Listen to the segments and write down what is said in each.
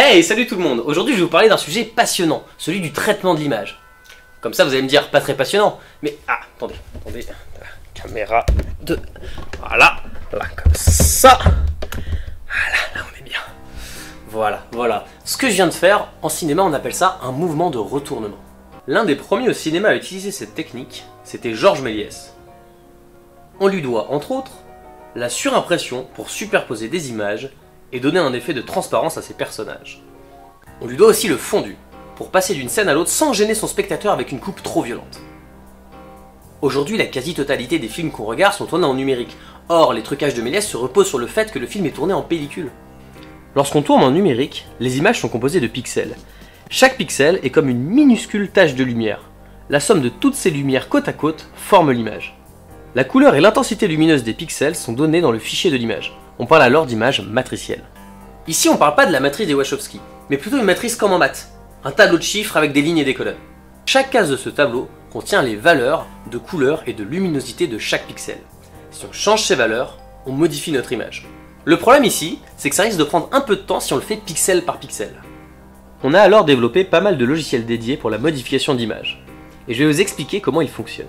Hey, salut tout le monde. Aujourd'hui, je vais vous parler d'un sujet passionnant, celui du traitement de l'image. Comme ça, vous allez me dire, pas très passionnant, mais... Ah, attendez. Caméra de... Voilà, là, comme ça. Voilà, là, on est bien. Voilà. Ce que je viens de faire, en cinéma, on appelle ça un mouvement de retournement. L'un des premiers au cinéma à utiliser cette technique, c'était Georges Méliès. On lui doit, entre autres, la surimpression pour superposer des images et donner un effet de transparence à ses personnages. On lui doit aussi le fondu, pour passer d'une scène à l'autre sans gêner son spectateur avec une coupe trop violente. Aujourd'hui, la quasi-totalité des films qu'on regarde sont tournés en numérique. Or, les trucages de Méliès se reposent sur le fait que le film est tourné en pellicule. Lorsqu'on tourne en numérique, les images sont composées de pixels. Chaque pixel est comme une minuscule tache de lumière. La somme de toutes ces lumières côte à côte forme l'image. La couleur et l'intensité lumineuse des pixels sont données dans le fichier de l'image. On parle alors d'image matricielle. Ici, on parle pas de la matrice des Wachowski, mais plutôt une matrice comme en maths. Un tableau de chiffres avec des lignes et des colonnes. Chaque case de ce tableau contient les valeurs de couleur et de luminosité de chaque pixel. Si on change ces valeurs, on modifie notre image. Le problème ici, c'est que ça risque de prendre un peu de temps si on le fait pixel par pixel. On a alors développé pas mal de logiciels dédiés pour la modification d'images. Et je vais vous expliquer comment ils fonctionnent.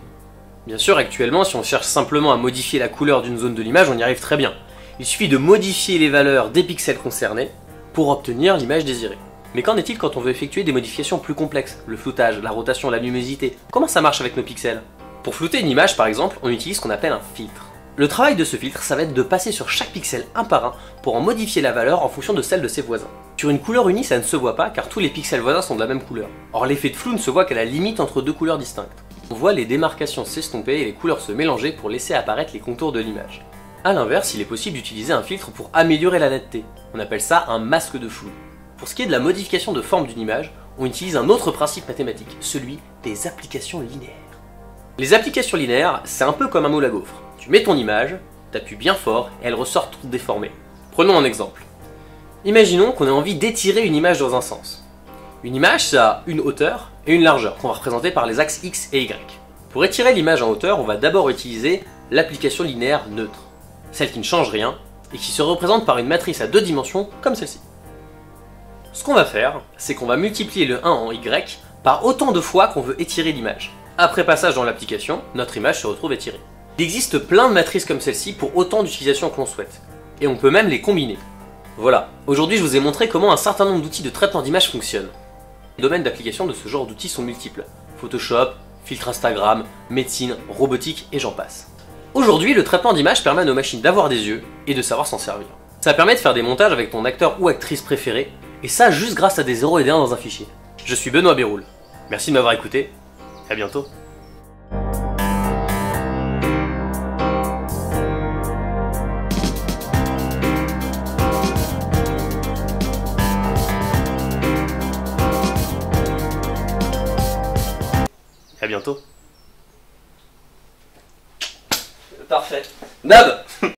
Bien sûr, actuellement, si on cherche simplement à modifier la couleur d'une zone de l'image, on y arrive très bien. Il suffit de modifier les valeurs des pixels concernés pour obtenir l'image désirée. Mais qu'en est-il quand on veut effectuer des modifications plus complexes? Le floutage, la rotation, la luminosité. Comment ça marche avec nos pixels? Pour flouter une image, par exemple, on utilise ce qu'on appelle un filtre. Le travail de ce filtre, ça va être de passer sur chaque pixel un par un pour en modifier la valeur en fonction de celle de ses voisins. Sur une couleur unie, ça ne se voit pas car tous les pixels voisins sont de la même couleur. Or, l'effet de flou ne se voit qu'à la limite entre deux couleurs distinctes. On voit les démarcations s'estomper et les couleurs se mélanger pour laisser apparaître les contours de l'image. A l'inverse, il est possible d'utiliser un filtre pour améliorer la netteté. On appelle ça un masque de flou. Pour ce qui est de la modification de forme d'une image, on utilise un autre principe mathématique, celui des applications linéaires. Les applications linéaires, c'est un peu comme un moule à gaufres. Tu mets ton image, t'appuies bien fort et elle ressort toute déformée. Prenons un exemple. Imaginons qu'on ait envie d'étirer une image dans un sens. Une image, ça a une hauteur et une largeur qu'on va représenter par les axes X et Y. Pour étirer l'image en hauteur, on va d'abord utiliser l'application linéaire neutre, celle qui ne change rien et qui se représente par une matrice à deux dimensions comme celle-ci. Ce qu'on va faire, c'est qu'on va multiplier le 1 en Y par autant de fois qu'on veut étirer l'image. Après passage dans l'application, notre image se retrouve étirée. Il existe plein de matrices comme celle-ci pour autant d'utilisations que l'on souhaite, et on peut même les combiner. Voilà, aujourd'hui je vous ai montré comment un certain nombre d'outils de traitement d'image fonctionnent. Les domaines d'application de ce genre d'outils sont multiples. Photoshop, filtre Instagram, médecine, robotique et j'en passe. Aujourd'hui, le traitement d'image permet à nos machines d'avoir des yeux et de savoir s'en servir. Ça permet de faire des montages avec ton acteur ou actrice préféré, et ça juste grâce à des 0 et des 1 dans un fichier. Je suis Benoît Béroul. Merci de m'avoir écouté, et à bientôt. À bientôt. Parfait. Nab